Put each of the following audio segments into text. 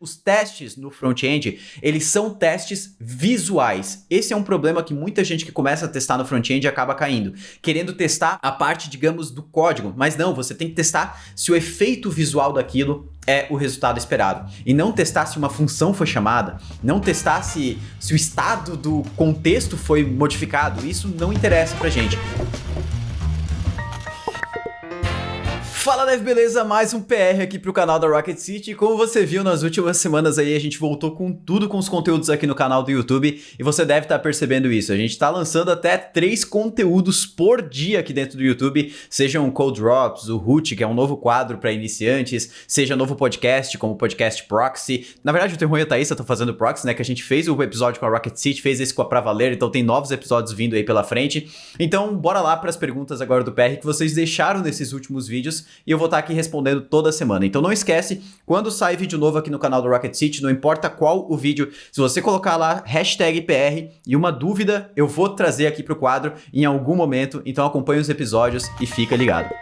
Os testes no front-end, eles são testes visuais. Esse é um problema que muita gente que começa a testar no front-end acaba caindo, querendo testar a parte, digamos, do código. Mas não, você tem que testar se o efeito visual daquilo é o resultado esperado. E não testar se uma função foi chamada, não testar se o estado do contexto foi modificado. Isso não interessa pra gente. Fala, Dev, beleza? Mais um PR aqui pro canal da Rocket City. E como você viu nas últimas semanas aí, a gente voltou com tudo com os conteúdos aqui no canal do YouTube e você deve estar percebendo isso. A gente tá lançando até 3 conteúdos por dia aqui dentro do YouTube, sejam Code Drops, o Root, que é um novo quadro para iniciantes, seja novo podcast, como o podcast Proxy. Na verdade, o Terron e a Thaísa estão fazendo Proxy, né? Que a gente fez o episódio com a Rocket City, fez esse com a Pra Valer, então tem novos episódios vindo aí pela frente. Então, bora lá para as perguntas agora do PR que vocês deixaram nesses últimos vídeos. E eu vou estar aqui respondendo toda semana. Então não esquece, quando sai vídeo novo aqui no canal do Rocket City, não importa qual o vídeo, se você colocar lá hashtag PR e uma dúvida, eu vou trazer aqui pro quadro em algum momento. Então acompanhe os episódios e fica ligado.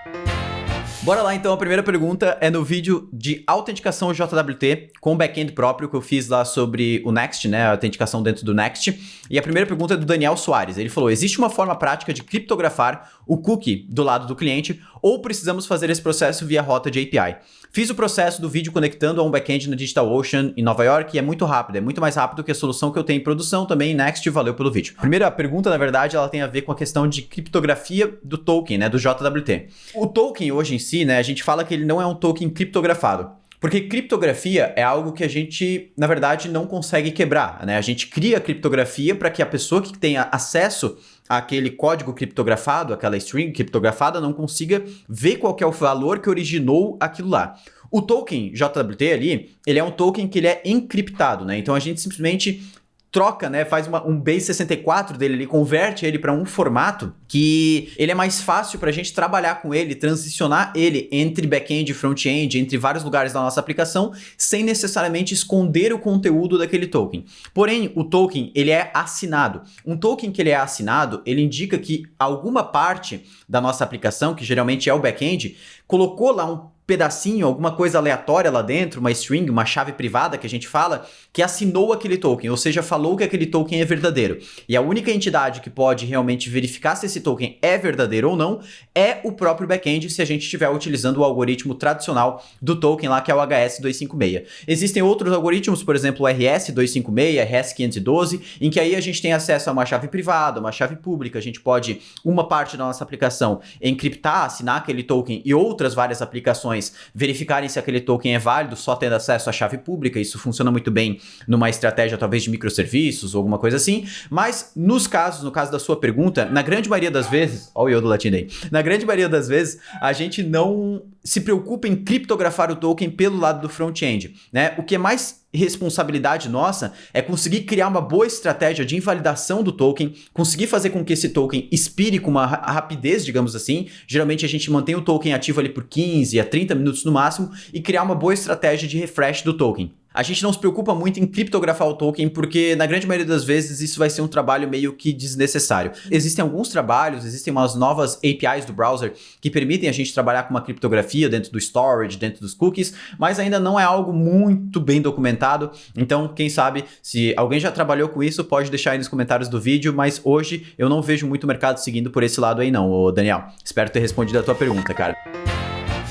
Bora lá então, a primeira pergunta é no vídeo de autenticação JWT com back-end próprio que eu fiz lá sobre o Next, né, a autenticação dentro do Next. E a primeira pergunta é do Daniel Soares. Ele falou: existe uma forma prática de criptografar o cookie do lado do cliente ou precisamos fazer esse processo via rota de API? Fiz o processo do vídeo conectando a um back-end na DigitalOcean em Nova York e é muito rápido, é muito mais rápido que a solução que eu tenho em produção também em Next. Valeu pelo vídeo. Primeira pergunta, na verdade, ela tem a ver com a questão de criptografia do token, né, do JWT. O token hoje em si, né, a gente fala que ele não é um token criptografado. Porque criptografia é algo que a gente, na verdade, não consegue quebrar, né? A gente cria a criptografia para que a pessoa que tenha acesso àquele código criptografado, aquela string criptografada, não consiga ver qual que é o valor que originou aquilo lá. O token JWT ali, ele é um token que ele é encriptado, né? Então a gente simplesmente troca, né, faz um base 64 dele, ele converte ele para um formato que ele é mais fácil para a gente trabalhar com ele, transicionar ele entre back-end e front-end, entre vários lugares da nossa aplicação, sem necessariamente esconder o conteúdo daquele token. Porém, o token, ele é assinado. Um token que ele é assinado, ele indica que alguma parte da nossa aplicação, que geralmente é o back-end, colocou lá um pedacinho, alguma coisa aleatória lá dentro, uma string, uma chave privada que a gente fala, que assinou aquele token, ou seja, falou que aquele token é verdadeiro. E a única entidade que pode realmente verificar se esse token é verdadeiro ou não é o próprio back-end, se a gente estiver utilizando o algoritmo tradicional do token lá, que é o HS256. Existem outros algoritmos, por exemplo, o RS256, RS512, em que aí a gente tem acesso a uma chave privada, uma chave pública, a gente pode, uma parte da nossa aplicação, encriptar, assinar aquele token e outras várias aplicações verificarem se aquele token é válido só tendo acesso à chave pública. Isso funciona muito bem numa estratégia talvez de microserviços ou alguma coisa assim, mas no caso da sua pergunta, na grande maioria das vezes, olha o eu do latino aí, na grande maioria das vezes a gente não se preocupa em criptografar o token pelo lado do front-end, né? O que é mais responsabilidade nossa é conseguir criar uma boa estratégia de invalidação do token, conseguir fazer com que esse token expire com uma rapidez, digamos assim. Geralmente a gente mantém o token ativo ali por 15 a 30 minutos no máximo e criar uma boa estratégia de refresh do token. A gente não se preocupa muito em criptografar o token porque, na grande maioria das vezes, isso vai ser um trabalho meio que desnecessário. Existem alguns trabalhos, existem umas novas APIs do browser que permitem a gente trabalhar com uma criptografia dentro do storage, dentro dos cookies, mas ainda não é algo muito bem documentado. Então, quem sabe, se alguém já trabalhou com isso, pode deixar aí nos comentários do vídeo, mas hoje eu não vejo muito mercado seguindo por esse lado aí não, ô Daniel. Espero ter respondido a tua pergunta, cara.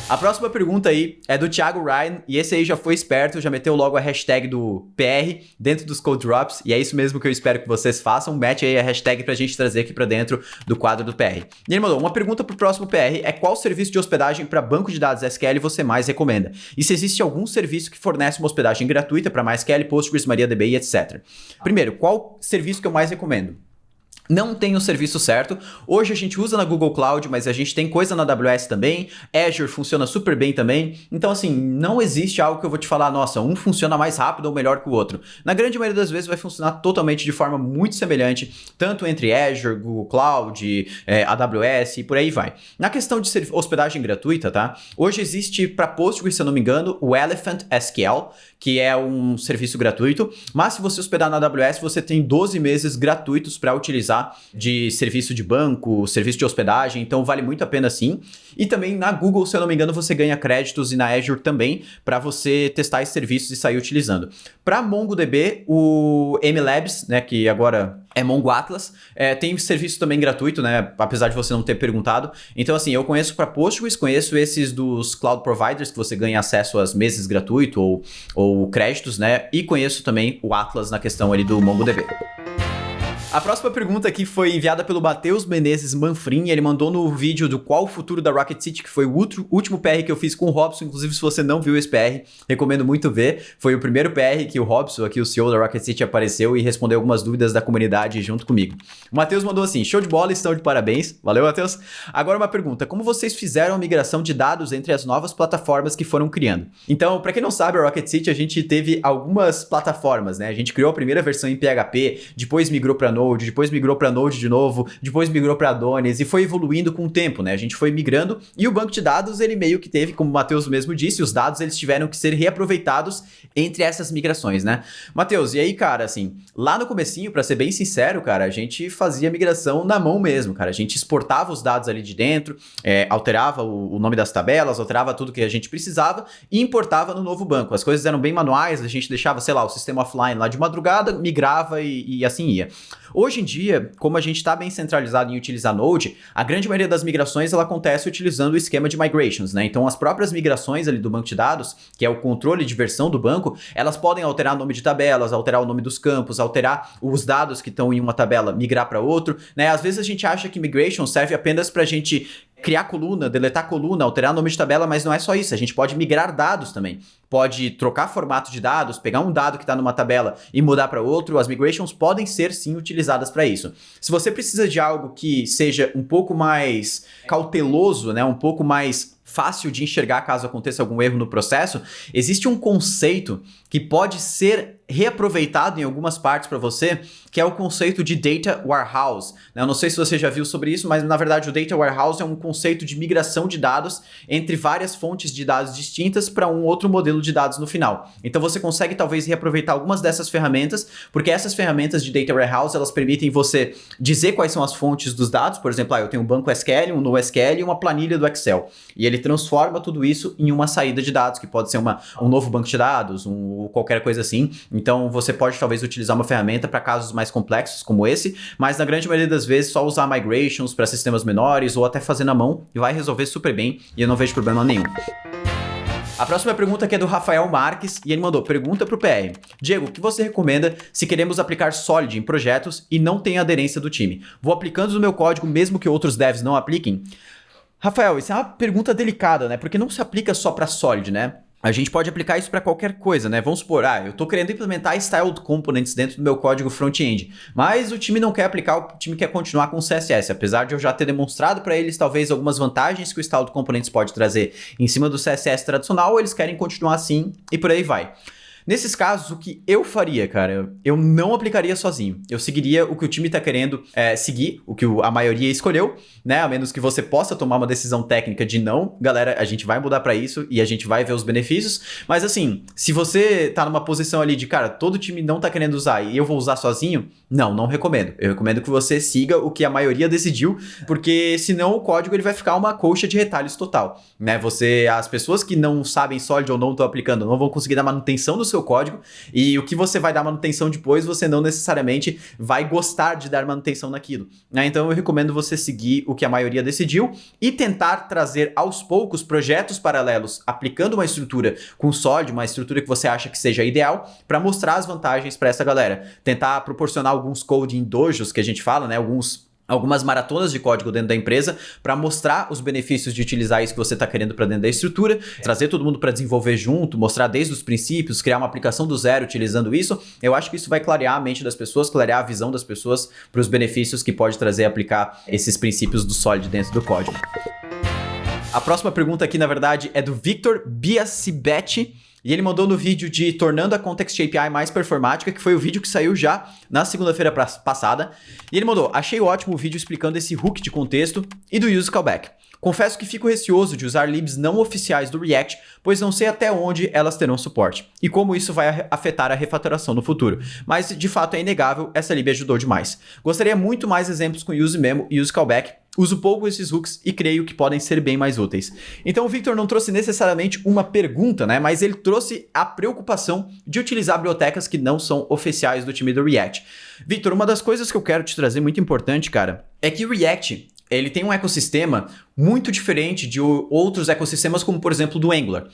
A próxima pergunta aí é do Thiago Ryan, e esse aí já foi esperto, já meteu logo a hashtag do PR dentro dos Code Drops, e é isso mesmo que eu espero que vocês façam. Mete aí a hashtag pra gente trazer aqui pra dentro do quadro do PR. E ele mandou uma pergunta pro próximo PR, é qual serviço de hospedagem para banco de dados SQL você mais recomenda? E se existe algum serviço que fornece uma hospedagem gratuita para MySQL, Postgres, MariaDB e etc. Primeiro, qual serviço que eu mais recomendo? Não tem o serviço certo. Hoje a gente usa na Google Cloud, mas a gente tem coisa na AWS também. Azure funciona super bem também. Então, assim, não existe algo que eu vou te falar, nossa, um funciona mais rápido ou melhor que o outro. Na grande maioria das vezes vai funcionar totalmente de forma muito semelhante, tanto entre Azure, Google Cloud, AWS e por aí vai. Na questão de hospedagem gratuita, tá? Hoje existe para Postgres, se eu não me engano, o Elephant SQL, que é um serviço gratuito. Mas se você hospedar na AWS, você tem 12 meses gratuitos para utilizar tá? De serviço de banco, serviço de hospedagem, então vale muito a pena sim. E também na Google, se eu não me engano, você ganha créditos e na Azure também para você testar esses serviços e sair utilizando. Para MongoDB, o MLabs, né, que agora é Mongo Atlas, tem serviço também gratuito, né, apesar de você não ter perguntado. Então assim, eu conheço para Postgres, conheço esses dos cloud providers que você ganha acesso às meses gratuito ou créditos, né, e conheço também o Atlas na questão ali do MongoDB. A próxima pergunta aqui foi enviada pelo Matheus Menezes Manfrim, ele mandou no vídeo do Qual o Futuro da Rocket City, que foi o último PR que eu fiz com o Robson, inclusive se você não viu esse PR, recomendo muito ver, foi o primeiro PR que o Robson, aqui o CEO da Rocket City, apareceu e respondeu algumas dúvidas da comunidade junto comigo. O Matheus mandou assim, show de bola, estão de parabéns, valeu Matheus. Agora uma pergunta, como vocês fizeram a migração de dados entre as novas plataformas que foram criando? Então, para quem não sabe, a Rocket City, a gente teve algumas plataformas, né, a gente criou a primeira versão em PHP, depois migrou para Node, depois migrou para Node de novo, depois migrou para Adonis e foi evoluindo com o tempo, né? A gente foi migrando e o banco de dados, ele meio que teve, como o Matheus mesmo disse, os dados eles tiveram que ser reaproveitados entre essas migrações, né? Matheus, e aí, cara, assim, lá no comecinho, para ser bem sincero, cara, a gente fazia a migração na mão mesmo, cara. A gente exportava os dados ali de dentro, alterava o nome das tabelas, alterava tudo que a gente precisava e importava no novo banco. As coisas eram bem manuais, a gente deixava, sei lá, o sistema offline lá de madrugada, migrava e assim ia. Hoje em dia, como a gente está bem centralizado em utilizar Node, a grande maioria das migrações ela acontece utilizando o esquema de migrations, né? Então as próprias migrações ali do banco de dados, que é o controle de versão do banco, elas podem alterar o nome de tabelas, alterar o nome dos campos, alterar os dados que estão em uma tabela, migrar para outro, né? Às vezes a gente acha que migration serve apenas para a gente criar coluna, deletar coluna, alterar nome de tabela, mas não é só isso, a gente pode migrar dados também. Pode trocar formato de dados, pegar um dado que está numa tabela e mudar para outro, as migrations podem ser sim utilizadas para isso. Se você precisa de algo que seja um pouco mais cauteloso, né, um pouco mais fácil de enxergar caso aconteça algum erro no processo, existe um conceito que pode ser reaproveitado em algumas partes para você, que é o conceito de Data Warehouse. Eu não sei se você já viu sobre isso, mas na verdade o Data Warehouse é um conceito de migração de dados entre várias fontes de dados distintas para um outro modelo de dados no final. Então você consegue talvez reaproveitar algumas dessas ferramentas, porque essas ferramentas de Data Warehouse, elas permitem você dizer quais são as fontes dos dados, por exemplo, eu tenho um banco SQL, um NoSQL e uma planilha do Excel. E ele transforma tudo isso em uma saída de dados, que pode ser um novo banco de dados, qualquer coisa assim. Então você pode talvez utilizar uma ferramenta para casos mais complexos como esse, mas na grande maioria das vezes só usar migrations para sistemas menores ou até fazer na mão e vai resolver super bem e eu não vejo problema nenhum. A próxima pergunta aqui é do Rafael Marques e ele mandou, pergunta para o PR. Diego, o que você recomenda se queremos aplicar Solid em projetos e não tem aderência do time? Vou aplicando no meu código mesmo que outros devs não apliquem? Rafael, isso é uma pergunta delicada, né? Porque não se aplica só para Solid, né? A gente pode aplicar isso para qualquer coisa, né? Vamos supor, eu tô querendo implementar Styled Components dentro do meu código front-end, mas o time não quer aplicar, o time quer continuar com o CSS, apesar de eu já ter demonstrado para eles talvez algumas vantagens que o Styled Components pode trazer em cima do CSS tradicional, eles querem continuar assim e por aí vai. Nesses casos, o que eu faria, cara, eu não aplicaria sozinho. Eu seguiria o que o time tá querendo seguir, o que a maioria escolheu, né? A menos que você possa tomar uma decisão técnica de não, galera, a gente vai mudar pra isso e a gente vai ver os benefícios. Mas assim, se você tá numa posição ali de, cara, todo time não tá querendo usar e eu vou usar sozinho, não recomendo. Eu recomendo que você siga o que a maioria decidiu, porque senão o código ele vai ficar uma colcha de retalhos total, né? As pessoas que não sabem Solid ou não estão aplicando não vão conseguir dar manutenção do seu código e o que você vai dar manutenção depois, você não necessariamente vai gostar de dar manutenção naquilo, né? Então eu recomendo você seguir o que a maioria decidiu e tentar trazer aos poucos projetos paralelos aplicando uma estrutura com Solid, uma estrutura que você acha que seja ideal para mostrar as vantagens para essa galera. Tentar proporcionar alguns coding dojos que a gente fala, né? Algumas maratonas de código dentro da empresa para mostrar os benefícios de utilizar isso que você está querendo para dentro da estrutura, trazer todo mundo para desenvolver junto, mostrar desde os princípios, criar uma aplicação do zero utilizando isso. Eu acho que isso vai clarear a mente das pessoas, clarear a visão das pessoas para os benefícios que pode trazer aplicar esses princípios do Solid dentro do código. A próxima pergunta aqui, na verdade, é do Victor Biasibetti. E ele mandou no vídeo de Tornando a Context API mais performática, que foi o vídeo que saiu já na segunda-feira passada. E ele mandou, achei ótimo o vídeo explicando esse hook de contexto e do use callback. Confesso que fico receoso de usar libs não oficiais do React, pois não sei até onde elas terão suporte e como isso vai afetar a refatoração no futuro. Mas de fato é inegável, essa lib ajudou demais. Gostaria muito mais exemplos com useMemo e useCallback. Uso pouco esses hooks e creio que podem ser bem mais úteis. Então o Victor não trouxe necessariamente uma pergunta, né? Mas ele trouxe a preocupação de utilizar bibliotecas que não são oficiais do time do React. Victor, uma das coisas que eu quero te trazer muito importante, cara, é que o React, ele tem um ecossistema muito diferente de outros ecossistemas, como por exemplo do Angular.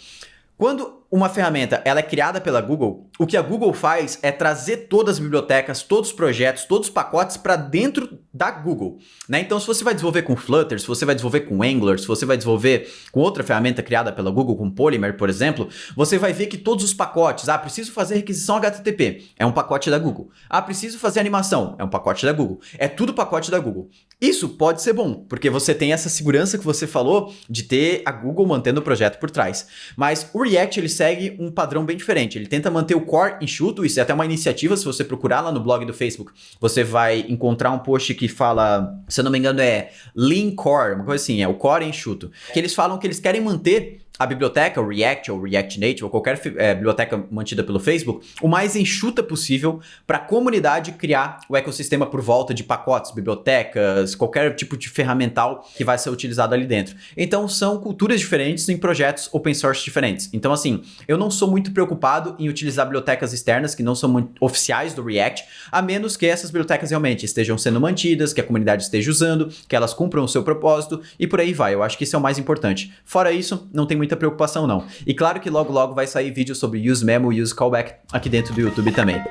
Quando uma ferramenta ela é criada pela Google, o que a Google faz é trazer todas as bibliotecas, todos os projetos, todos os pacotes para dentro da Google, né? Então, se você vai desenvolver com Flutter, se você vai desenvolver com Angular, se você vai desenvolver com outra ferramenta criada pela Google, com Polymer, por exemplo, você vai ver que todos os pacotes, preciso fazer requisição HTTP, é um pacote da Google. Preciso fazer animação, é um pacote da Google. É tudo pacote da Google. Isso pode ser bom, porque você tem essa segurança que você falou de ter a Google mantendo o projeto por trás. Mas o React, ele segue um padrão bem diferente. Ele tenta manter o core enxuto, isso é até uma iniciativa, se você procurar lá no blog do Facebook, você vai encontrar um post que fala, se eu não me engano é Lean Core, uma coisa assim, é o core enxuto, que eles falam que eles querem manter a biblioteca, o React ou React Native ou qualquer biblioteca mantida pelo Facebook, o mais enxuta possível para a comunidade criar o ecossistema por volta de pacotes, bibliotecas, qualquer tipo de ferramental que vai ser utilizado ali dentro. Então são culturas diferentes em projetos open source diferentes. Então assim, eu não sou muito preocupado em utilizar bibliotecas externas que não são muito oficiais do React, a menos que essas bibliotecas realmente estejam sendo mantidas, que a comunidade esteja usando, que elas cumpram o seu propósito e por aí vai. Eu acho que isso é o mais importante. Fora isso, não tem muita preocupação não. E claro que logo vai sair vídeo sobre useMemo e useCallback aqui dentro do YouTube também.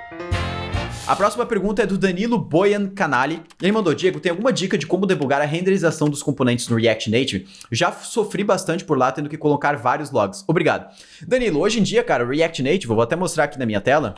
A próxima pergunta é do Danilo Boyan Canali. Ele mandou: Diego, tem alguma dica de como debugar a renderização dos componentes no React Native? Já sofri bastante por lá, tendo que colocar vários logs. Obrigado. Danilo, hoje em dia, cara, o React Native, eu vou até mostrar aqui na minha tela,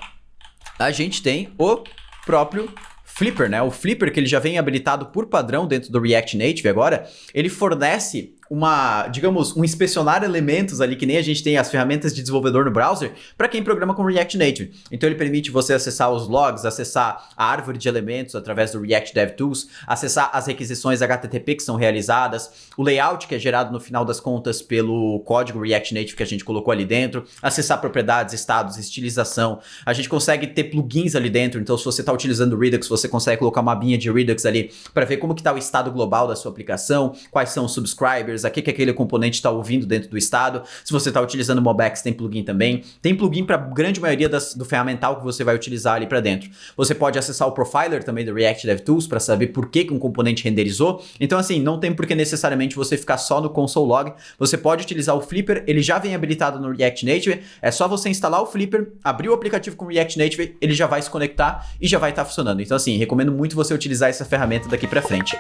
a gente tem o próprio Flipper, né? O Flipper, que ele já vem habilitado por padrão dentro do React Native agora, ele fornece um inspecionar elementos ali, que nem a gente tem as ferramentas de desenvolvedor no browser, para quem programa com React Native. Então ele permite você acessar os logs, acessar a árvore de elementos através do React DevTools, acessar as requisições HTTP que são realizadas, o layout que é gerado no final das contas pelo código React Native que a gente colocou ali dentro, acessar propriedades, estados, estilização. A gente consegue ter plugins ali dentro, então se você está utilizando o Redux, você consegue colocar uma abinha de Redux ali para ver como que está o estado global da sua aplicação, quais são os subscribers, a que aquele componente está ouvindo dentro do estado. Se você está utilizando Mobex, tem plugin também. Tem plugin para a grande maioria do ferramental que você vai utilizar ali para dentro. Você pode acessar o Profiler também do React DevTools para saber por que um componente renderizou. Então assim, não tem por que necessariamente você ficar só no console log. Você pode utilizar o Flipper, ele já vem habilitado no React Native. É só você instalar o Flipper, abrir o aplicativo com o React Native, ele já vai se conectar e já vai estar funcionando. Então assim, recomendo muito você utilizar essa ferramenta daqui para frente.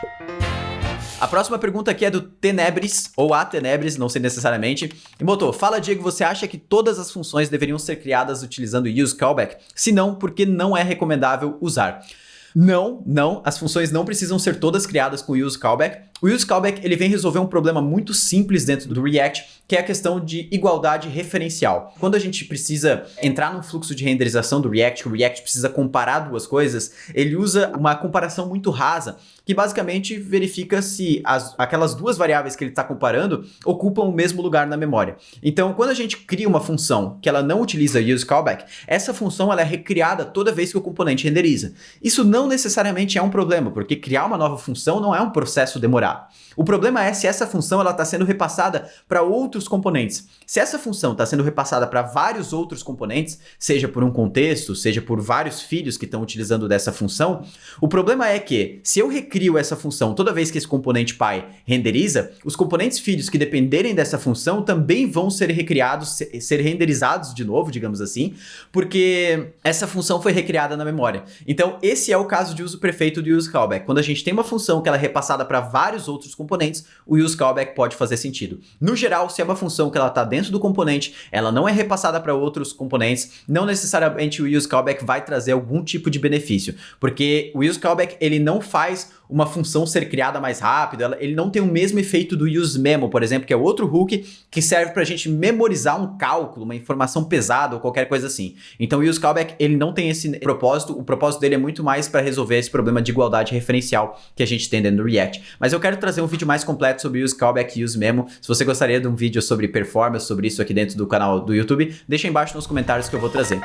A próxima pergunta aqui é do Tenebris, ou a Tenebris, não sei necessariamente. E botou: fala, Diego, você acha que todas as funções deveriam ser criadas utilizando useCallback? Se não, por que não é recomendável usar? Não, as funções não precisam ser todas criadas com useCallback. O useCallback, ele vem resolver um problema muito simples dentro do React, que é a questão de igualdade referencial. Quando a gente precisa entrar num fluxo de renderização do React, que o React precisa comparar duas coisas, ele usa uma comparação muito rasa, que basicamente verifica se aquelas duas variáveis que ele está comparando ocupam o mesmo lugar na memória. Então, quando a gente cria uma função que ela não utiliza useCallback, essa função ela é recriada toda vez que o componente renderiza. Isso não necessariamente é um problema, porque criar uma nova função não é um processo demorado. O problema é se essa função está sendo repassada para outros componentes. Se essa função está sendo repassada para vários outros componentes, seja por um contexto, seja por vários filhos que estão utilizando dessa função, o problema é que se eu recrio essa função toda vez que esse componente pai renderiza, os componentes filhos que dependerem dessa função também vão ser recriados, ser renderizados de novo, digamos assim, porque essa função foi recriada na memória. Então, esse é o caso de uso perfeito do useCallback. Quando a gente tem uma função que ela é repassada para vários outros componentes, o useCallback pode fazer sentido. No geral, se é uma função que ela está dentro do componente, ela não é repassada para outros componentes, não necessariamente o useCallback vai trazer algum tipo de benefício, porque o useCallback ele não faz uma função ser criada mais rápido, ele não tem o mesmo efeito do useMemo, por exemplo, que é outro hook que serve para a gente memorizar um cálculo, uma informação pesada ou qualquer coisa assim. Então o useCallback ele não tem esse propósito, o propósito dele é muito mais para resolver esse problema de igualdade referencial que a gente tem dentro do React. Mas eu quero quero trazer um vídeo mais completo sobre use, callback e use mesmo. Se você gostaria de um vídeo sobre performance, sobre isso aqui dentro do canal do YouTube, deixa aí embaixo nos comentários que eu vou trazer.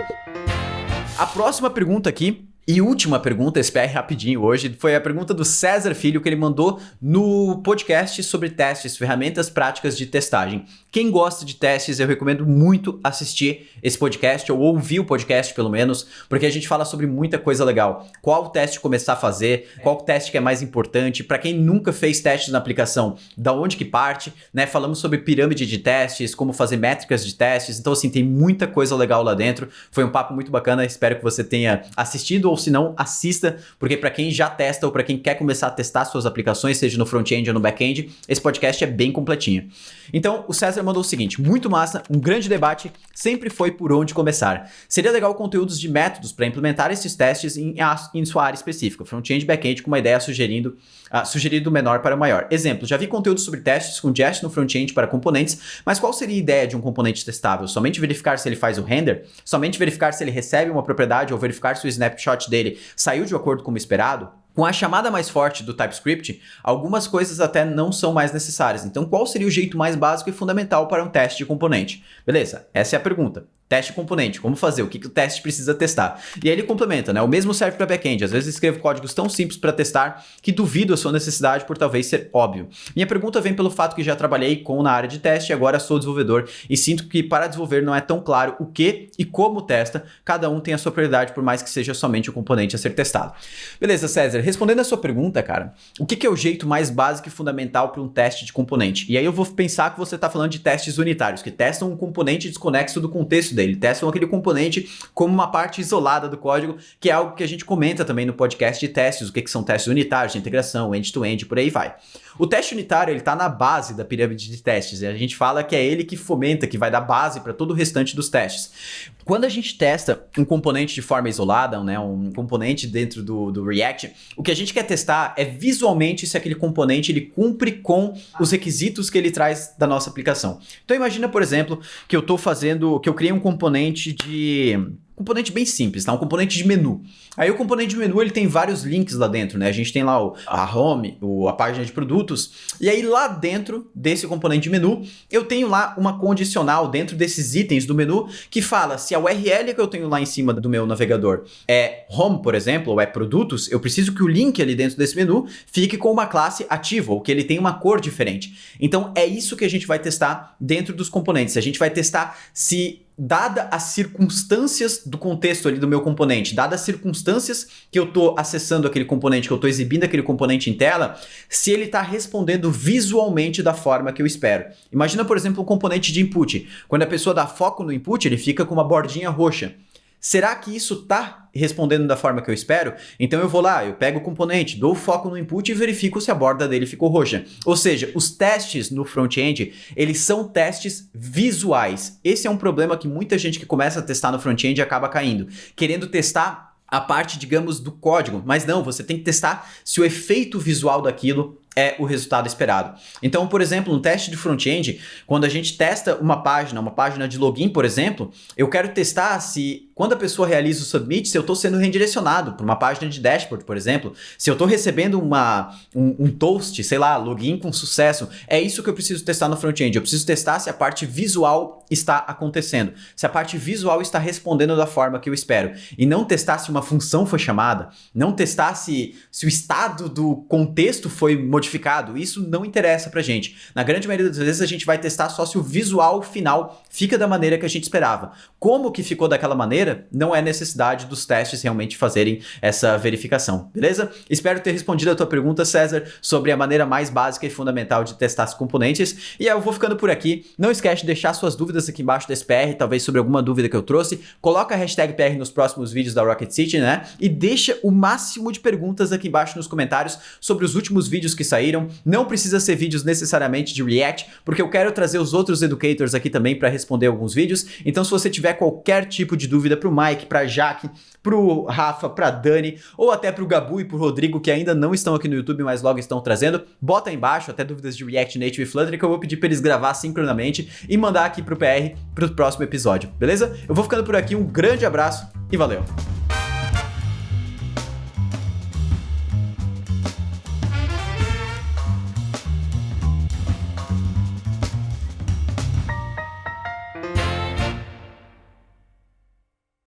A próxima pergunta aqui, e última pergunta, esse PR rapidinho hoje, foi a pergunta do César Filho, que ele mandou no podcast sobre testes, ferramentas práticas de testagem. Quem gosta de testes, eu recomendo muito assistir esse podcast, ou ouvir o podcast pelo menos, porque a gente fala sobre muita coisa legal. Qual teste começar a fazer, qual teste que é mais importante, para quem nunca fez testes na aplicação, da onde que parte, né? Falamos sobre pirâmide de testes, como fazer métricas de testes, então assim, tem muita coisa legal lá dentro. Foi um papo muito bacana, espero que você tenha assistido, ou se não, assista, porque para quem já testa ou para quem quer começar a testar suas aplicações, seja no front-end ou no back-end, esse podcast é bem completinho. Então, o César mandou o seguinte: muito massa, um grande debate, sempre foi por onde começar. Seria legal conteúdos de métodos para implementar esses testes em sua área específica, front-end e back-end, com uma ideia sugerindo do menor para o maior. Exemplo, já vi conteúdo sobre testes com Jest no front-end para componentes, mas qual seria a ideia de um componente testável? Somente verificar se ele faz o render? Somente verificar se ele recebe uma propriedade ou verificar se o snapshot dele saiu de acordo com o esperado? Com a chamada mais forte do TypeScript, algumas coisas até não são mais necessárias. Então, qual seria o jeito mais básico e fundamental para um teste de componente? Beleza, essa é a pergunta. Teste de componente, como fazer? O que o teste precisa testar? E aí ele complementa, né? O mesmo serve para back-end. Às vezes escrevo códigos tão simples para testar que duvido a sua necessidade por talvez ser óbvio. Minha pergunta vem pelo fato que já trabalhei na área de teste e agora sou desenvolvedor e sinto que para desenvolver não é tão claro o que e como testa. Cada um tem a sua prioridade, por mais que seja somente o componente a ser testado. Beleza, César. Respondendo a sua pergunta, cara, o que é o jeito mais básico e fundamental para um teste de componente? E aí eu vou pensar que você está falando de testes unitários, que testam um componente desconexo do contexto dele. Testam aquele componente como uma parte isolada do código, que é algo que a gente comenta também no podcast de testes, o que são testes unitários, de integração, end-to-end, por aí vai. O teste unitário, ele está na base da pirâmide de testes, e a gente fala que é ele que fomenta, que vai dar base para todo o restante dos testes. Quando a gente testa um componente de forma isolada, né, um componente dentro do React, o que a gente quer testar é visualmente se aquele componente ele cumpre com os requisitos que ele traz da nossa aplicação. Então imagina, por exemplo, que eu criei um componente bem simples, tá? Um componente de menu. Aí o componente de menu, ele tem vários links lá dentro, né? A gente tem lá a home, a página de produtos, e aí lá dentro desse componente de menu, eu tenho lá uma condicional dentro desses itens do menu que fala se a URL que eu tenho lá em cima do meu navegador é home, por exemplo, ou é produtos, eu preciso que o link ali dentro desse menu fique com uma classe ativa, ou que ele tenha uma cor diferente. Então é isso que a gente vai testar dentro dos componentes. A gente vai testar se, dada as circunstâncias do contexto ali do meu componente, dadas as circunstâncias que eu estou acessando aquele componente, que eu estou exibindo aquele componente em tela, se ele está respondendo visualmente da forma que eu espero. Imagina, por exemplo, um componente de input. Quando a pessoa dá foco no input, ele fica com uma bordinha roxa. Será que isso está respondendo da forma que eu espero? Então eu vou lá, eu pego o componente, dou foco no input e verifico se a borda dele ficou roxa. Ou seja, os testes no front-end, eles são testes visuais. Esse é um problema que muita gente que começa a testar no front-end acaba caindo, querendo testar a parte, digamos, do código. Mas não, você tem que testar se o efeito visual daquilo é o resultado esperado. Então, por exemplo, no teste de front-end, quando a gente testa uma página de login, por exemplo, eu quero testar se, quando a pessoa realiza o submit, se eu estou sendo redirecionado para uma página de dashboard, por exemplo, se eu estou recebendo um toast, sei lá, login com sucesso. É isso que eu preciso testar no front-end. Eu preciso testar se a parte visual está acontecendo, se a parte visual está respondendo da forma que eu espero. E não testar se uma função foi chamada, não testar se o estado do contexto foi modificado. Isso não interessa pra gente. Na grande maioria das vezes a gente vai testar só se o visual final fica da maneira que a gente esperava. Como que ficou daquela maneira, não é necessidade dos testes realmente fazerem essa verificação, beleza? Espero ter respondido a tua pergunta, César, sobre a maneira mais básica e fundamental de testar os componentes. E eu vou ficando por aqui. Não esquece de deixar suas dúvidas aqui embaixo desse PR, talvez sobre alguma dúvida que eu trouxe. Coloca a hashtag PR nos próximos vídeos da Rocket City, né? E deixa o máximo de perguntas aqui embaixo nos comentários sobre os últimos vídeos que saíram. Não precisa ser vídeos necessariamente de React, porque eu quero trazer os outros educators aqui também para responder alguns vídeos. Então, se você tiver qualquer tipo de dúvida pro Mike, pra Jaque, pro Rafa, pra Dani, ou até pro Gabu e pro Rodrigo, que ainda não estão aqui no YouTube, mas logo estão trazendo, bota aí embaixo até dúvidas de React Native e Flutter, que eu vou pedir para eles gravar sincronamente e mandar aqui pro PR pro próximo episódio, beleza? Eu vou ficando por aqui, um grande abraço e valeu!